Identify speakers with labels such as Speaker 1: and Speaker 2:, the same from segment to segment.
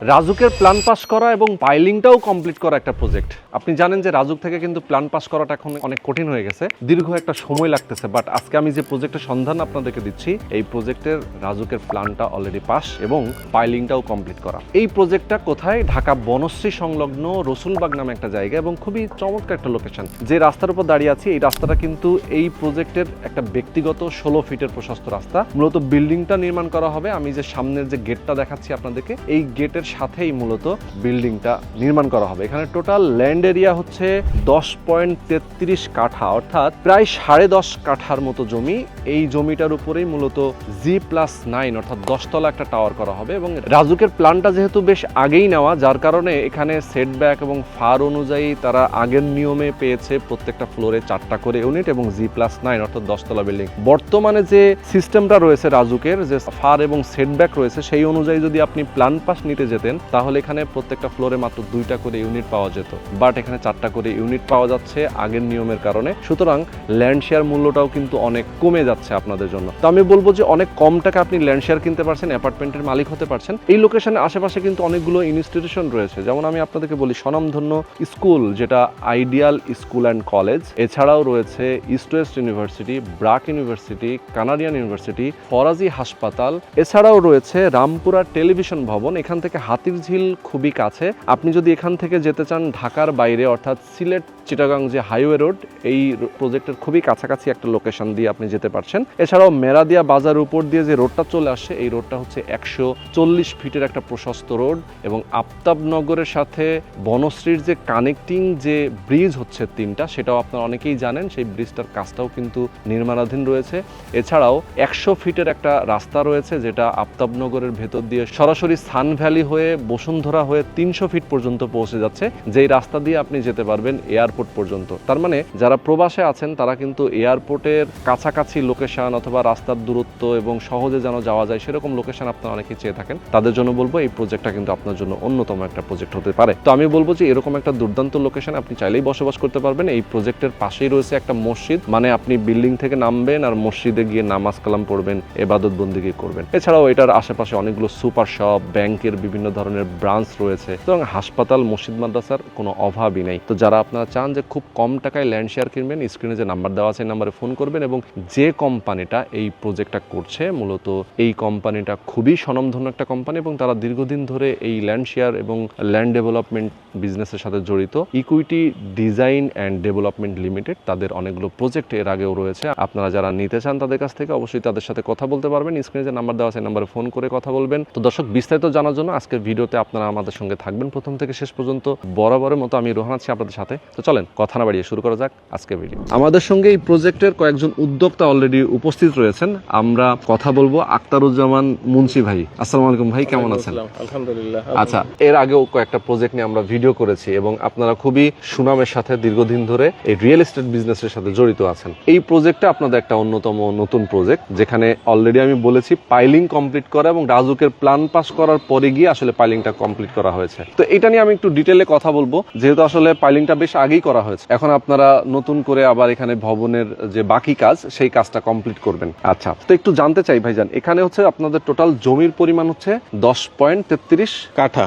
Speaker 1: রাজুকের plan pass করা এবং পাইলিংটাও complete করা একটা প্রজেক্ট। আপনি জানেন যে রাজুক থেকে কিন্তু প্ল্যান পাস করাটা এখন অনেক কঠিন হয়ে গেছে, দীর্ঘ একটা সময় লাগতেছে। বাট আজকে আমি যে প্রজেক্টের সন্ধান আপনাদেরকে দিচ্ছি, এই প্রজেক্টের রাজুকের প্ল্যানটা অলরেডি পাস এবং পাইলিংটাও কমপ্লিট করা। এই প্রজেক্টটা কোথায়? ঢাকা বনশ্রী সংলগ্ন রসুলবাগ নামে একটা জায়গা এবং খুবই চমৎকার একটা লোকেশন। যে রাস্তার উপর দাঁড়িয়ে আছি, এই রাস্তাটা কিন্তু এই প্রজেক্টের একটা ব্যক্তিগত 16 ফিটের প্রশস্ত রাস্তা। মূলত বিল্ডিংটা নির্মাণ করা হবে। আমি যে সামনের যে গেটটা দেখাচ্ছি আপনাদেরকে, এই গেটের সাথেই মূলত বিল্ডিংটা নির্মাণ করা হবে। এখানে টোটাল ল্যান্ড এরিয়া হচ্ছে 10.33 কাঠা, অর্থাৎ প্রায় 10.5 কাঠার মতো জমি। এই জমিটার উপরেই মূলত G+9 অর্থাৎ 10 তলা একটা টাওয়ার করা হবে। এবং রাজুকের প্ল্যানটা যেহেতু বেশ আগেই নেওয়া, যার কারণে এখানে সেটব্যাক এবং ফার অনুযায়ী তারা আগের নিয়মে পেয়েছে প্রত্যেকটা ফ্লোরে 4টা করে ইউনিট এবং G+9 অর্থাৎ 10 তলা বিল্ডিং। বর্তমানে যে সিস্টেমটা রয়েছে রাজুকের, যে ফার এবং সেটব্যাক রয়েছে, সেই অনুযায়ী যদি আপনি প্ল্যান পাস নিতে যেতেন তাহলে এখানে প্রত্যেকটা ফ্লোরে মাত্র 2টা করে ইউনিট পাওয়া যেত। বাট এখানে 4টা করে ইউনিট পাওয়া যাচ্ছে আগের নিয়মের কারণে। সুতরাং ল্যান্ড শেয়ার মূল্যটাও কিন্তু অনেক কমে যাচ্ছে আপনাদের জন্য। তো আমি বলবো যে অনেক কম টাকা আপনি ল্যান্ড শেয়ার কিনতে পারছেন, অ্যাপার্টমেন্টের মালিক হতে পারছেন। এই লোকেশনের আশেপাশে কিন্তু অনেকগুলো ইনস্টিটিউশন রয়েছে। যেমন আমি আপনাদেরকে বলি, স্বনামধন্য স্কুল যেটা আইডিয়াল স্কুল অ্যান্ড কলেজ, এছাড়াও রয়েছে east west university, BRAC university, Canadian university, Faraji হাসপাতাল, এছাড়াও রয়েছে রামপুরা টেলিভিশন ভবন। এখান থেকে হাতিরঝিল খুবই কাছে। আপনি যদি এখান থেকে যেতে চান ঢাকার বাইরে, অর্থাৎ সিলেট চিটাগাং যে হাইওয়ে রোড, এই প্রজেক্টের খুবই কাছাকাছি একটা লোকেশন দিয়ে আপনি যেতে পারছেন। এছাড়াও মেরাদিয়া বাজার উপর দিয়ে যে রোডটা চলে আসে, এই রোডটা হচ্ছে 140 ফিটের একটা প্রশস্ত রোড এবং আফতাবনগরের সাথে বনশ্রীর যে কানেক্টিং যে ব্রিজ হচ্ছে 3টা, সেটাও আপনারা অনেকেই জানেন। সেই ব্রিজটার কাজটাও কিন্তু নির্মাণাধীন রয়েছে। এছাড়াও 100 ফিটের একটা রাস্তা রয়েছে, যেটা আফতাবনগরের ভেতর দিয়ে সরাসরি সান ভ্যালি হয়ে বসুন্ধরা হয়ে 300 ফিট পর্যন্ত পৌঁছে যাচ্ছে। যেই রাস্তা দিয়ে আপনি যেতে পারবেন এয়ারপোর্ট পর্যন্ত। তার মানে যারা প্রবাসে আছেন তারা কিন্তু এয়ারপোর্টের কাছাকাছি লোকেশন অথবা রাস্তার দূরত্ব এবং সহজে যেন যাওয়া যায় সেরকম লোকেশন আপনারা অনেকেই চেয়ে থাকেন। তাদের জন্য বলবো এই প্রজেক্টটা কিন্তু আপনার জন্য অন্যতম একটা প্রজেক্ট হতে পারে। তো আমি বলবো যে এরকম একটা দুর্দান্ত লোকেশন আপনি চাইলেই বসবাস করতে পারবেন। এই প্রজেক্টের পাশেই রয়েছে একটা মসজিদ, মানে আপনি বিল্ডিং থেকে নামবেন আর মসজিদে গিয়ে নামাজ কালাম পড়বেন, ইবাদত বন্দেগী করবেন। এছাড়াও এটার আশেপাশে অনেকগুলো সুপার শপ, ব্যাংকের বিভিন্ন ধরনের ব্রাঞ্চ রয়েছে এবং হাসপাতাল, মসজিদ, মাদ্রাসার কোনো অভাবই নেই। তো যারা আপনারা চান যে খুব কম টাকায় ল্যান্ড শেয়ার কিনবেন, স্ক্রিনে যে নাম্বার দেওয়া আছে এই নাম্বারে ফোন করবেন। এবং যে কোম্পানিটা এই প্রজেক্টটা করছে, মূলত এই কোম্পানিটা খুবই স্বনামধন্য একটা কোম্পানি এবং তারা দীর্ঘদিন ধরে এই ল্যান্ড শেয়ার এবং ল্যান্ড ডেভেলপমেন্ট বিজনেসের সাথে জড়িত। Equity design and development limited, তাদের অনেকগুলো প্রজেক্ট এর আগেও রয়েছে। আপনারা যারা নিতে চান তাদের কাছ থেকে অবশ্যই তাদের সাথে কথা বলতে পারবেন। স্ক্রিনে যে নাম্বার দেওয়া আছে এই নাম্বারে ফোন করে কথা বলবেন। তো দর্শক, বিস্তারিত জানার জন্য আজকের ভিডিওতে আপনারা আমাদের সঙ্গে থাকবেন প্রথম থেকে শেষ পর্যন্ত। বরাবরের মতো আমি রোহান আছি আপনাদের সাথে। তো চলেন কথা না বাড়িয়ে শুরু করা যাক আজকের ভিডিও। আমাদের সঙ্গে এই প্রজেক্টের কয়েকজন উদ্যোক্তা অলরেডি উপস্থিত রয়েছেন। আমরা কথা বলবো আক্তারুজ্জামান মুন্সি ভাই। আসসালামু আলাইকুম ভাই, কেমন আছেন?
Speaker 2: আলহামদুলিল্লাহ।
Speaker 1: আচ্ছা, এর আগেও কয়েকটা প্রজেক্ট নিয়ে আমরা ভিডিও করেছি এবং আপনারা খুবই সুনামের সাথে দীর্ঘদিন ধরে এই রিয়েল এস্টেট বিজনেসের সাথে জড়িত আছেন। এই প্রজেক্টটা আপনাদের একটা অন্যতম নতুন প্রজেক্ট, যেখানে অলরেডি আমি বলেছি পাইলিং কমপ্লিট করা এবং রাজুকের প্ল্যান পাস করার পরে গিয়ে আসলে পাইলিংটা কমপ্লিট করা হয়েছে। তো এটা নিয়ে আমি একটু ডিটেলে কথা বলবো, যেহেতু আসলে পাইলিংটা বেশ আগেই করা হয়েছে। এখন আপনারা নতুন করে আবার এখানে ভবনের যে বাকি কাজ, সেই কাজটা কমপ্লিট করবেন। আচ্ছা, তো একটু জানতে চাই ভাইজান, এখানে হচ্ছে আপনাদের টোটাল জমির পরিমাণ হচ্ছে 10.33
Speaker 2: কাঠা।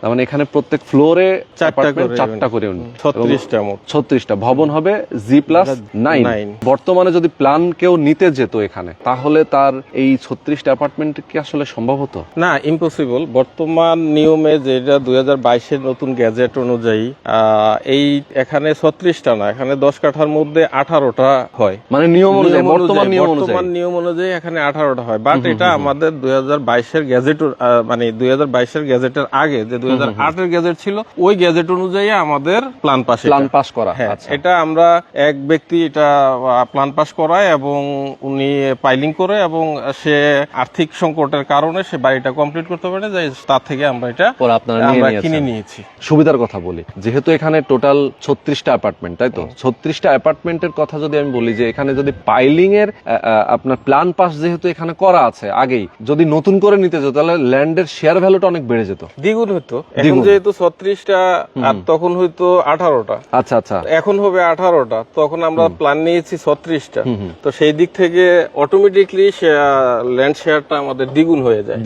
Speaker 1: তার মানে এখানে প্রত্যেক ফ্লোরে
Speaker 2: 4টা করে
Speaker 1: 36টা ভবন হবে G+9। বর্তমানে যদি প্ল্যান কেউ নিতে যেত এখানে, তাহলে তার এই 36টা অ্যাপার্টমেন্ট কি আসলে সম্ভব হতো?
Speaker 2: না, ইম্পসিবল। বর্তমান নিয়মে যেটা 2022-এর নতুন গ্যাজেট অনুযায়ী এই এখানে 36টা না, এখানে 10 কাঠার মধ্যে 18টা হয়।
Speaker 1: মানে নিয়ম অনুযায়ী, বর্তমান
Speaker 2: নিয়ম অনুযায়ী এখানে 18টা হয়। বাট এটা আমাদের 2022-এর গ্যাজেট, মানে 2022-এর গ্যাজেটের আগে যে 2008-এর গ্যাজেট ছিল, ওই গ্যাজেট অনুযায়ী আমাদের প্ল্যান পাস
Speaker 1: করা।
Speaker 2: এটা আমরা এক ব্যক্তি এটা প্ল্যান পাস করায় এবং উনি পাইলিং করে এবং সে আর্থিক সংকটের কারণে সে বাড়িটা কমপ্লিট করতে পারে, যে তার থেকে আমরা এটা কিনে নিয়েছি।
Speaker 1: সুবিধার কথা বলি, যেহেতু এখানে টোটাল 36টা অ্যাপার্টমেন্ট, তাই তো? 36টা অ্যাপার্টমেন্টের কথা যদি আমি বলি, যে এখানে যদি পাইলিং এর আপনার প্ল্যান পাস যেহেতু এখানে করা আছে আগেই, যদি নতুন করে নিতে যেত তাহলে ল্যান্ডের শেয়ার ভ্যালুটা অনেক বেড়ে যেত,
Speaker 2: দ্বিগুণ হতো। এখন যেহেতু 36টা আর তখন হয়তো 18টা।
Speaker 1: আচ্ছা আচ্ছা,
Speaker 2: এখন হবে 18টা। তখন আমরা প্ল্যান নিয়েছি 36টা। তো সেই দিক থেকে অটোমেটিকলি ল্যান্ড শেয়ারটা আমাদের দ্বিগুণ হয়ে যায়।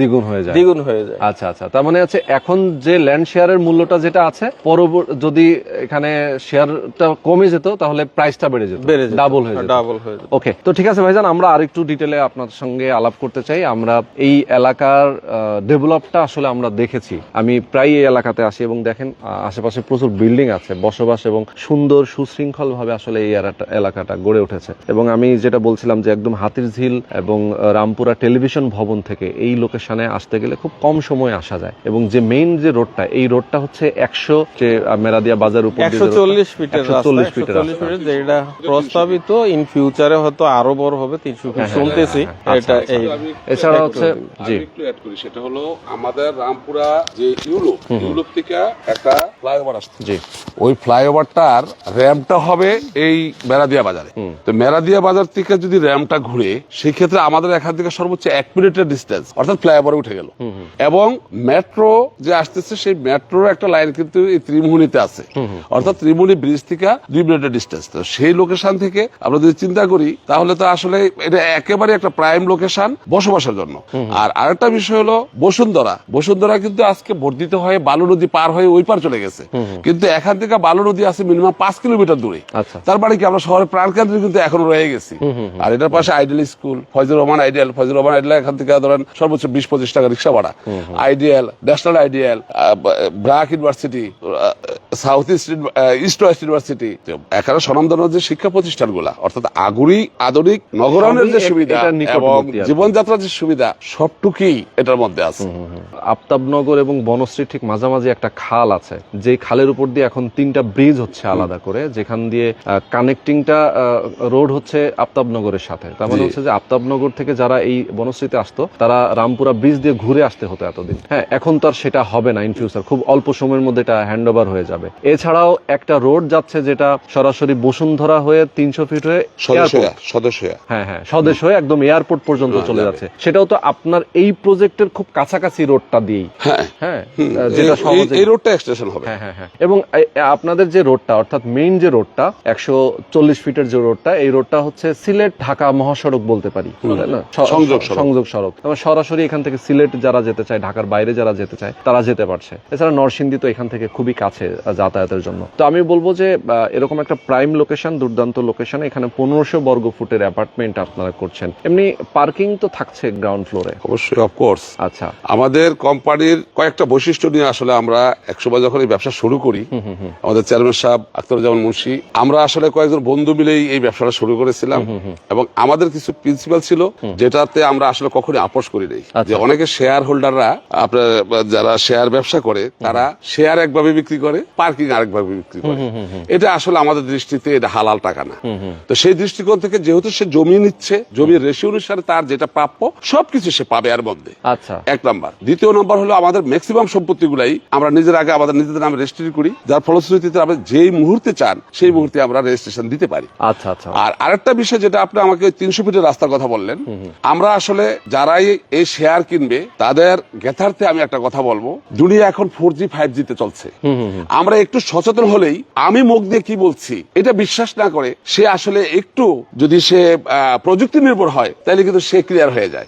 Speaker 1: আচ্ছা আচ্ছা আচ্ছা, তার মানে হচ্ছে এখন যে ল্যান্ড শেয়ারের মূল্যটা যেটা আছে, যদি এখানে শেয়ারটা কমে যেত তাহলে প্রাইসটা বেড়ে যেত, ডাবল হয়ে যেত। ওকে, তো ঠিক আছে ভাইজান, আমরা আরেকটু ডিটেলে আপনার সঙ্গে আলাপ করতে চাই। আমরা এই এলাকার ডেভেলপটা আসলে আমরা দেখেছি, আমি প্রায় এই এলাকাতে আসি এবং দেখেন আশেপাশে প্রচুর বিল্ডিং আছে, বসবাস এবং সুন্দর সুশৃঙ্খল ভাবে আসলে এই এলাকাটা গড়ে উঠেছে। এবং আমি যেটা বলছিলাম যে একদম হাতিরঝিল এবং রামপুরা টেলিভিশন ভবন থেকে এই লোকেশনে আসতে গেলে খুব কম সময় আসা যায়। এবং যে মেইন যে রোডটা, এই রোডটা হচ্ছে 100 যে মেরাদিয়া বাজার উপর
Speaker 2: 140 ফিটের যেটা প্রস্তাবিত, ইন ফিউচারে হয়তো আরো বড় হবে, 300 ফিট শুনতেছি। এটা
Speaker 1: এছাড়া হচ্ছে জি
Speaker 3: একটু অ্যাড করি, সেটা হলো আমাদের রামপুরা যে ইউরোপ থেকে একটা ফ্লাইওভার আসছে,
Speaker 1: জি,
Speaker 3: ওই ফ্লাইওভারটার র্যাম্পটা হবে এই মেরাদিয়া বাজারে। তো মেরাদিয়া বাজার থেকে যদি র্যাম্পটা ঘুরে, সেই ক্ষেত্রে আমাদের এখান থেকে সর্বোচ্চ 1 মিনিটের ডিস্টেন্স, অর্থাৎ ফ্লাইওভারে উঠে গেল। এবং মেট্রো যে আসতেছে, সেই মেট্রোর একটা লাইন কিন্তু এই ত্রিমুহনীতে আছে, অর্থাৎ ত্রিমুহনী ব্রিজ থেকে 2 মিনিটের ডিস্টেন্স। তো সেই লোকেশন থেকে আমরা যদি চিন্তা করি, তাহলে তো আসলে এটা একেবারে একটা প্রাইম লোকেশন বসবাসের জন্য। আর আরেকটা বিষয় হলো বসুন্ধরা কিন্তু আজকে বর্ধিত হয়ে বালু নদী পার হয়ে ওই পার চলে গেছে, কিন্তু এখান থেকে বালু নদী আছে মিনিমাম 5 কিলোমিটার দূরে। তার মানে কি আমরা শহরের প্রাণকেন্দ্রে কিন্তু এখনো রয়ে গেছি। আর এটার পাশে ideal school, Foyzur Rahman ideal এখান থেকে ধরেন সর্বোচ্চ 20-25 টাকা রিক্সা ভাড়া। Ideal, national ideal, BRAC university, south east west university, এখানে স্বনামধন্য যে শিক্ষা প্রতিষ্ঠানগুলা, অর্থাৎ আধুনিক নগরায়নের যে সুবিধা এবং জীবনযাত্রার যে সুবিধা, সবটুকুই এটার মধ্যে আছে।
Speaker 1: আফতাবনগর এবং বনশ্রী ঠিক মাঝামাঝি একটা খাল আছে, যে খালের উপর দিয়ে এখন 3টা ব্রিজ হচ্ছে আলাদা করে, যেখান দিয়ে কানেক্টিংটা রোড হচ্ছে আফতাবনগরের সাথে। তার মানে হচ্ছে যে আফতাবনগর থেকে যারা এই বনশ্রীতে আসতো, তারা রামপুরা ব্রিজ দিয়ে ঘুরে আসতে হতো এতদিন। হ্যাঁ, এখন তো আর সেটা হবে না, ইন ফিউচার খুব অল্প সময়ের মধ্যে এটা হ্যান্ড ওভার হয়ে যাবে। এছাড়াও একটা রোড যাচ্ছে যেটা সরাসরি বসুন্ধরা হয়ে 300 ফিট হয়ে স্বদেশ হয়ে একদম এয়ারপোর্ট পর্যন্ত চলে যাচ্ছে। সেটাও তো আপনার এই প্রজেক্টের খুব কাছাকাছি রোডটা দিয়েই। হ্যাঁ, যেটা সহজে
Speaker 3: এই রোডটা এক্সটেনশন হবে।
Speaker 1: হ্যাঁ, এবং আপনাদের যে রোডটা, অর্থাৎ মেইন যে রোডটা 140 ফিটের যে রোডটা, এই রোডটা হচ্ছে সিলেট ঢাকা মহাসড়ক বলতে পারি, তাই না? সংযোগ সড়ক। সরাসরি এখান থেকে সিলেট যারা যেতে চায়, ঢাকার বাইরে যারা যেতে চায়, তারা যেতে পারছে। এছাড়া নরসিংদী তো এখান থেকে খুবই কাছে যাতায়াতের জন্য। তো আমি বলবো যে এরকম একটা প্রাইম লোকেশন, দুর্দান্ত লোকেশন, এখানে 1500 বর্গ ফুটের অ্যাপার্টমেন্ট আপনারা করছেন। এমনি পার্কিং তো থাকছে গ্রাউন্ড ফ্লোরে?
Speaker 3: অবশ্যই, অফকোর্স।
Speaker 1: আচ্ছা,
Speaker 3: আমাদের কোম্পানির কয়েকটা বৈশিষ্ট্য নিয়ে আসলে আমরা একসময় যখন এই ব্যবসা শুরু করি, আমাদের চেয়ারম্যান সাহেব আখতারুজ্জামান মুন্সি, আমরা আসলে কয়েকজন বন্ধু মিলেই এই ব্যবসাটা শুরু করেছিলাম। এবং আমাদের কিছু প্রিন্সিপাল ছিল, যেটাতে আমরা আসলে কখনোই আপোষ করি নাই। যে অনেকে শেয়ার হোল্ডাররা, আপনার যারা শেয়ার ব্যবসা করে, তারা শেয়ার একভাবে বিক্রি করে, পার্কিং আরেকভাবে বিক্রি করে। এটা আসলে আমাদের দৃষ্টিতে এটা হালাল টাকা না। তো সেই দৃষ্টিকোণ থেকে যেহেতু সে জমি নিচ্ছে, জমির রেশিও অনুসারে তার যেটা প্রাপ্য সবকিছু সে পাবে এর মধ্যে।
Speaker 1: আচ্ছা,
Speaker 3: 1 নাম্বার। দ্বিতীয় নাম্বার হলো আমাদের ম্যাক্সিমাম সম্পত্তিগুলাই আমরা নিজের আগে আমাদের নিজেদের নামে রেজিস্ট্রি করি, যার ফলশ্রুতিতে আমরা যেই মুহূর্তে চান সেই মুহূর্তে আমরা রেজিস্ট্রেশন দিতে পারি।
Speaker 1: আচ্ছা আচ্ছা।
Speaker 3: আর আরেকটা বিষয়, যেটা আপনি আমাকে 300 ফিটের রাস্তার কথা বললেন, আমরা আসলে যারাই এই শেয়ার কিনবে তাদের জ্ঞাতার্থে আমি একটা কথা বলবো, দুনিয়া এখন 4G 5G তে চলছে। আমরা একটু সচেতন হলেই, আমি মুখ দিয়ে কি বলছি এটা বিশ্বাস না করে সে আসলে একটু যদি সে প্রযুক্তি নির্ভর হয়, তাহলে কিন্তু সে ক্লিয়ার হয়ে যায়।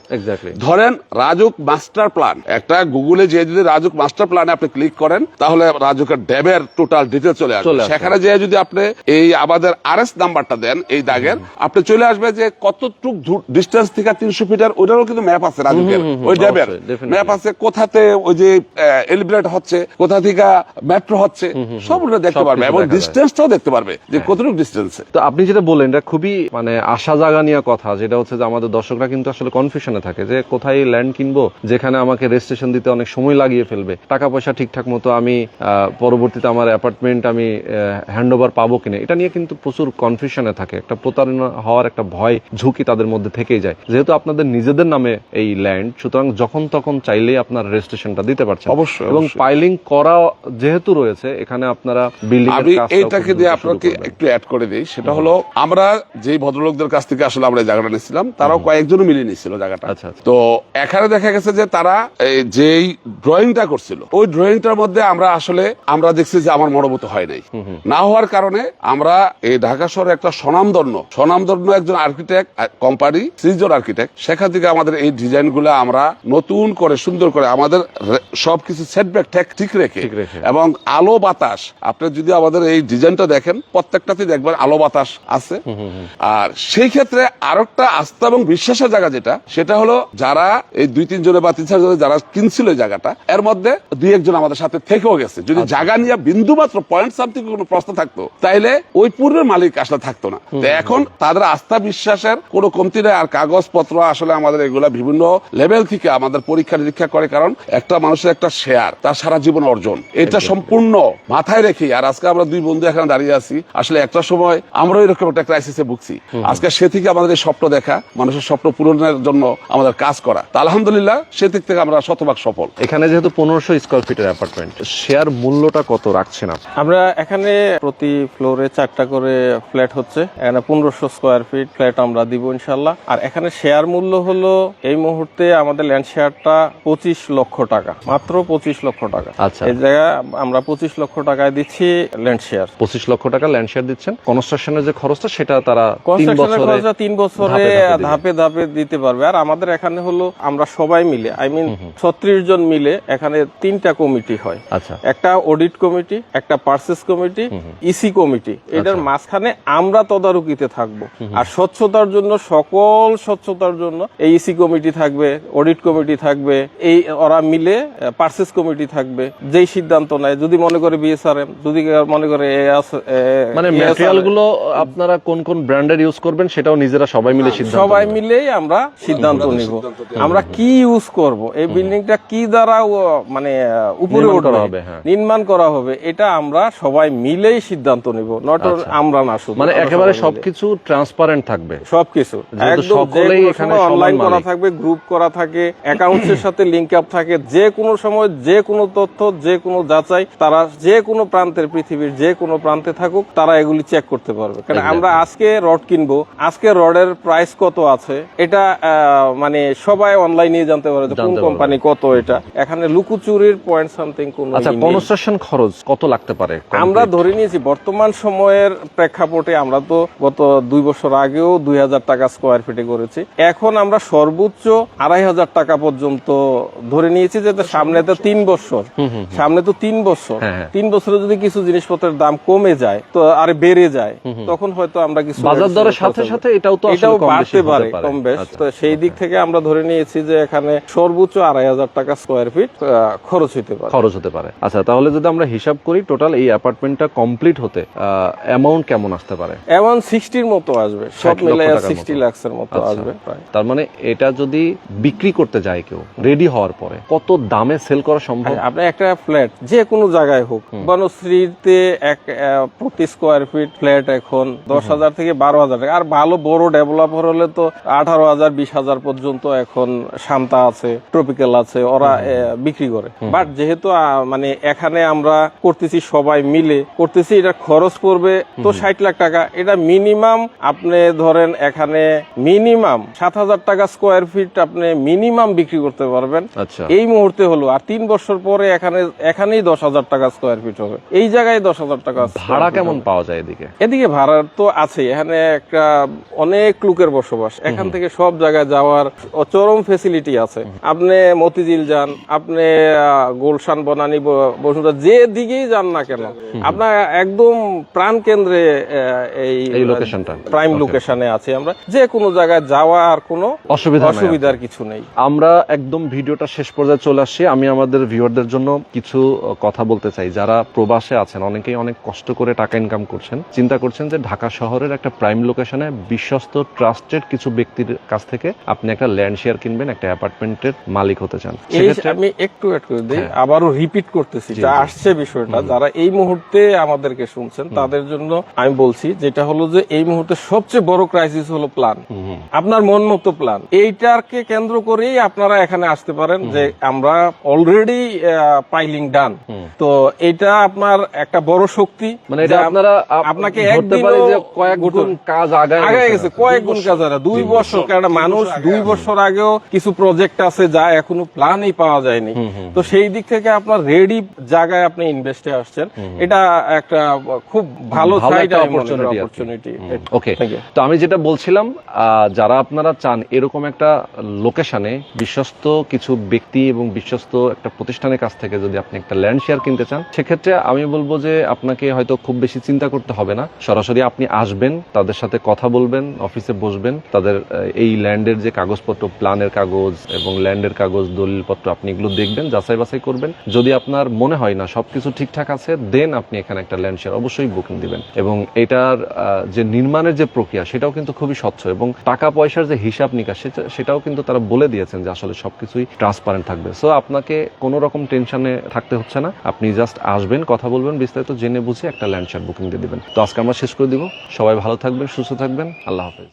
Speaker 3: ধরেন রাজুক মাস্টার প্ল্যান, একটা গুগলে যে যদি রাজুক মাস্টার প্ল্যানে আপনি ক্লিক করেন, তাহলে রাজুকের ড্যাবের টোটাল ডিটেল চলে আসবে। সেখানে যে যদি আপনি এই আমাদের RS নাম্বারটা দেন, এই দাগের, আপনি চলে আসবে যে কতটুক ডিস্টেন্স থেকে 300 ফিটার, ওইটারও কিন্তু ম্যাপ আছে রাজুকের, ওই ড্যাবের ম্যাপ আছে, কোথাতে ওই যে এলিভেটর হচ্ছে, কোথা থেকে মেট্রো হচ্ছে, সবগুলো দেখতে পারবে এবং ডিস্টেন্সটাও দেখতে পারবে যে কতটুকু ডিস্টেন্সে।
Speaker 1: তো আপনি যেটা বললেন এটা খুবই মানে আশা জাগানিয়া কথা, যেটা হচ্ছে যে আমাদের দর্শকরা কিন্তু আসলে কনফিউশনে থাকে যে কোথায় ল্যান্ড কিনবো যেখানে আমাকে রেজিস্ট্রেশন দিতে অনেক সময় লাগিয়ে ফেলবে, টাকা পয়সা ঠিকঠাক মতো আমি পরবর্তীতে আমার অ্যাপার্টমেন্ট আমি হ্যান্ড ওভার পাবো কিনা, এটা নিয়ে কিন্তু প্রচুর কনফিউশনে থাকে। একটা প্রতারণা হওয়ার একটা ভয়, ঝুঁকি তাদের মধ্যে থেকেই যায়। যেহেতু আপনাদের নিজেদের নামে এই ল্যান্ড, সুতরাং যখন তখন চাইলেই আপনার রেজিস্ট্রেশনটা দিতে পারছেন।
Speaker 3: অবশ্যই।
Speaker 1: এবং পাইলিং করা যেহেতু রয়েছে এখানে, আপনারা বিল্ডিং
Speaker 3: আমি এইটাকে দিয়ে আপনাকে একটু অ্যাড করে দিই। সেটা হলো, আমরা যেই ভদ্রলোকদের কাছ থেকে আসলে আমরা জায়গাটা নিয়েছিলাম, তারাও কয়েকজনও মিলিয়ে নিয়েছিল জায়গাটা। তো এখানে দেখা গেছে যে তারা যেই ড্রয়িংটা করছিল, ওই ড্রয়িংটার মধ্যে আমরা দেখছি যে আমার মনোভূত হয় নাই। না হওয়ার কারণে আমরা এই ঢাকা শহরে একটা স্বনামধন্য একজন আর্কিটেক্ট কোম্পানি সৃজন আর্কিটেক্ট, সেখান থেকে আমাদের এই ডিজাইন গুলো আমরা নতুন করে সুন্দর করে আমাদের সবকিছু সেটব্যাক ঠিক রেখে এবং আলো বাতাস, আপনি যদি আমাদের এই ডিজাইনটা দেখেন প্রত্যেকটাতে দেখবেন আলো বাতাস আছে। আর সেই ক্ষেত্রে আরেকটা আস্থা এবং বিশ্বাসের জায়গা যেটা, সেটা হলো যারা এই 2-3 জনে বা 3-4 জনে যারা কিনছিল এই জায়গাটা, এর মধ্যে 2-1 জন আমাদের সাথে থেকেও গেছে। যদি জায়গা নিয়ে বিন্দু মাত্র পয়েন্ট সামথিং কোনো প্রশ্ন থাকতো তাইলে ওই পূর্বের মালিক আসলে থাকতো না। তো এখন তাদের আস্থা বিশ্বাসের কোনো কমতি নেই। আর কাগজপত্র আসলে আমাদের এগুলা বিভিন্ন লেভেল থেকে আমাদের পরীক্ষা নিরীক্ষা করে, কারণ একটা মানুষের একটা শেয়ার তার সারা জীবন অর্জন, এটা সম্পূর্ণ মাথায় রেখে। আর আজকে আমরা 2 বন্ধু এখানে দাঁড়িয়ে আছি, আসলে একটা সময় আমরা এরকম একটা ক্রাইসিসে ভুগছি। আজকে সে থেকে আমাদের এই স্বপ্ন দেখা, মানুষের স্বপ্ন পূরণের জন্য আমাদের কাজ করা, তা আলহামদুলিল্লাহ সে দিক থেকে আমরা শতভাগ সফল।
Speaker 1: এখানে যেহেতু 1500 স্কয়ার ফিটের অ্যাপার্টমেন্ট, শেয়ার মূল্যটা কত রাখছেন আপনি?
Speaker 2: আমরা এখানে প্রতি ফ্লোরে 4টা করে ফ্ল্যাট হচ্ছে, এখানে 1500 স্কয়ার ফিট ফ্ল্যাট আমরা দিব ইনশাল্লাহ। আর এখানে শেয়ার মূল্য হলো এই মুহূর্তে আমাদের ল্যান্ড শেয়ারটা 25 লক্ষ টাকা, মাত্র 25 লক্ষ টাকা।
Speaker 1: আচ্ছা,
Speaker 2: এই জায়গায় আমরা 25 লক্ষ টাকায় দিচ্ছি ল্যান্ড শেয়ার।
Speaker 1: 25 লক্ষ টাকা ল্যান্ড শেয়ার দিচ্ছেন। কনস্ট্রাকশনের যে খরচটা সেটা তারা
Speaker 2: 3 বছরে ধাপে ধাপে দিতে পারবে। আর আমাদের এখানে হলো আমরা সবাই মিলে 36 জন মিলে এখানে 3টা কমিটি হয়।
Speaker 1: আচ্ছা,
Speaker 2: একটা অডিট কমিটি, একটা পারচেজ কমিটি, ইসি কমিটি। এটার মাঝখানে আমরা তদারকিতে থাকবো। আর স্বচ্ছতার জন্য, সকল স্বচ্ছতার জন্য এই ইসি কমিটি থাকবে, অডিট কমিটি থাকবে, এই ওরা মিলে পারচেজ কমিটি থাকবে। যেই সিদ্ধান্ত নেয়, যদি মনে করে বিএসআরএম, যদি মনে করে
Speaker 1: মানে ম্যাটেরিয়াল গুলো আপনারা কোন কোন ব্র্যান্ডের ইউজ করবেন সেটাও নিজেরা সবাই মিলে সিদ্ধান্ত,
Speaker 2: সবাই মিলেই আমরা সিদ্ধান্ত নিব। আমরা কি ইউজ করব, এই বিল্ডিংটা কি দ্বারা মানে উপরে উঠবে, নির্মাণ করা হবে, এটা আমরা সবাই মিলেই সিদ্ধান্ত নিব। নট আমরা না, শুধু
Speaker 1: মানে একেবারে সবকিছু ট্রান্সপারেন্ট থাকবে,
Speaker 2: সবকিছু একদম অনলাইন করা থাকবে, গ্রুপ করা থাকে, অ্যাকাউন্টসের সাথে লিংক আপ থাকে। যে কোনো সময় যে কোনো তথ্য, যে কোনো যাচাই, তারা যে কোনো প্রান্তের, পৃথিবীর যে কোনো প্রান্তে থাকুক, তারা এগুলি চেক করতে পারবে। কারণ আমরা আজকে রড কিনবো, আজকে রডের প্রাইস কত আছে এটা মানে সবাই অনলাইনে জানতে পারে কোন কোম্পানি কত। এটা এখানে লুকোচুরির পয়েন্ট সামথিং কোন।
Speaker 1: আচ্ছা, কনস্ট্রাকশন খরচ কত লাগতে পারে?
Speaker 2: আমরা ধরে নিয়েছি বর্তমান সময়ের প্রেক্ষাপটে, আমরা তো গত 2 বছর আগেও 2000 টাকা স্কয়ার ফিটে করেছি। এখন আমরা সর্বোচ্চ 2500 টাকা পর্যন্ত ধরে নিয়েছি, যে সামনে তো 3 বছর, সামনে তো 3 বছর, 3 বছরে যদি কিছু জিনিসপত্রের দাম কমে যায় তো আর বেড়ে যায়, তখন হয়তো আমরা কিছু
Speaker 1: বাজার দরের সাথে সাথে এটাও
Speaker 2: বাড়তে পারে কম বেশ। তো সেই দিক থেকে আমরা ধরে নিয়েছি যে এখানে সর্বোচ্চ 2500 টাকা স্কয়ার ফিট খরচ হতে পারে।
Speaker 1: আচ্ছা, তাহলে যদি আমরা হিসাব করি টোটাল এই অ্যাপার্টমেন্টটা কমপ্লিট হতে অ্যামাউন্ট কেমন আসতে পারে?
Speaker 2: অ্যামাউন্ট 60 এর মতো আসবে, সব মিলে 60 লাখের মতো আসবে প্রায়।
Speaker 1: তার মানে এটা যদি বিক্রি করতে যায় কেউ রেডি হওয়ার পরে কত দামে সেল করা সম্ভব?
Speaker 2: আপনি একটা ফ্ল্যাট যে কোনো জায়গায় হোক, বনশ্রীতে প্রতি স্কয়ার ফিট ফ্ল্যাট এখন 10,000 থেকে 12,000 টাকা। আর ভালো বড় ডেভেলপার হলে তো 18,000 20,000 পর্যন্ত এখন শান্তা আছে, ট্রপিক্যাল আছে, ওরা বিক্রি করে। বাট যেহেতু মানে এখানে আমরা করতেছি, সবাই মিলে করতেছি, এটা খরচ পড়বে তো 60 লাখ টাকা। এটা মিনিমাম আপনি ধরেন এখানে মিনিমাম 7,000 টাকা স্কয়ার ফিট আপনি মিনিমাম বিক্রি করতে পারবেন এই মুহূর্তে হলো। আর 3 বছর পরে এখানেই 10,000 টাকা স্কয়ার ফিট হবে, এই জায়গায় 10,000 টাকা।
Speaker 1: ভাড়া কেমন পাওয়া যায়
Speaker 2: এদিকে ভাড়া তো আছে, এখানে একটা অনেক লোকের বসবাস, এখান থেকে সব জায়গায় যাওয়ার চরম ফেসিলিটি আছে। আপনি মতিঝিল যান, আপনি গুলশান, বনানী, বসুন্ধরা, যে দিকেই যান না কেন, আপনার একদম প্রাণ কেন্দ্রে এই লোকেশনটা, প্রাইম লোকেশনে আছে। আমরা যে কোনো জায়গায় যাওয়ার কোনো অসুবিধার কিছু নেই।
Speaker 1: আমরা একদম ভিডিওটা শেষ পর্যায়ে চলে আসছি। আমি আমাদের ভিউয়ারদের জন্য কিছু কথা বলতে চাই। যারা প্রবাসে আছেন, অনেকেই অনেক কষ্ট করে টাকা ইনকাম করছেন, চিন্তা করছেন যে ঢাকা শহরের একটা প্রাইম লোকেশনে বিশ্বস্ত ট্রাস্টেড কিছু ব্যক্তির কাছ থেকে আপনি একটা ল্যান্ড শেয়ার কিনবেন, একটা অ্যাপার্টমেন্টের মালিক হতে চান।
Speaker 2: আমি একটু দিই, আবারও রিপিট করতেছি, যা আসছে বিষয়টা, যারা এই মুহূর্তে আমাদেরকে শুনছেন তাদের জন্য আমি বলছি, যেটা হলো যে এই মুহূর্তে সবচেয়ে বড় ক্রাইসিস হলো প্ল্যান, আপনার মন মতো প্ল্যান। এইটাকে কেন্দ্র করেই আপনারা এখানে আসতে পারেন, যে আমরা অলরেডি পাইলিং ডান। তো এটা আপনার একটা বড় শক্তি,
Speaker 1: মানে এটা আপনাকে একদিন কয়েক গুণ কাজ আগায় গেছে,
Speaker 2: কয়েক গুণ কাজ আগে 2 বছর। কারণ মানুষ 2 বছর আগেও কিছু প্রজেক্ট আছে যা এখনো প্ল্যানই পাওয়া যায়নি। তো সেই দিক থেকে আপনার রেডি জায়গায় আপনি ইনভেস্টে আসছেন, এটা একটা খুব ভালো
Speaker 1: একটা
Speaker 2: অপরচুনিটি।
Speaker 1: ওকে, তো আমি যেটা বলছিলাম, যারা আপনারা চান এরকম একটা লোকেশনে বিশ্বস্ত কিছু ব্যক্তি এবং বিশ্বস্ত একটা প্রতিষ্ঠানের কাছ থেকে যদি আপনি একটা ল্যান্ড শেয়ার কিনতে চান, সেক্ষেত্রে আমি বলবো যে আপনাকে হয়তো খুব বেশি চিন্তা করতে হবে না। সরাসরি আপনি আসবেন, তাদের সাথে কথা বলবেন, অফিসে বসবেন, তাদের এই ল্যান্ডের যে কাগজপত্র, প্ল্যানের কাগজ এবং ল্যান্ডের কাগজ, দলিলপত্র, আপনি এগুলো দেখবেন, যাচাই বাছাই করবেন। যদি আপনার মনে হয় না সবকিছু ঠিকঠাক আছে, দেন আপনি এখানে একটা ল্যান্ড শেয়ার অবশ্যই বুকিং দিবেন। এবং এটার যে নির্মাণের যে প্রক্রিয়া, সেটাও কিন্তু খুবই স্বচ্ছ, এবং টাকা পয়সার যে হিসাব নিকাশ, সেটাও কিন্তু তারা বলে দিয়েছেন যে আসলে সবকিছুই ট্রান্সপারেন্ট থাকবে। সো আপনাকে কোনো রকম টেনশনে থাকতে হচ্ছে না, আপনি জাস্ট আসবেন, কথা বলবেন, বিস্তারিত জেনে বুঝে একটা ল্যান্ড শেয়ার বুকিং দিয়ে দিবেন। তো আজকে আমরা শেষ করে দিব। সবাই ভালো থাকবেন, সুস্থ থাকবেন, আল্লাহ হাফেজ।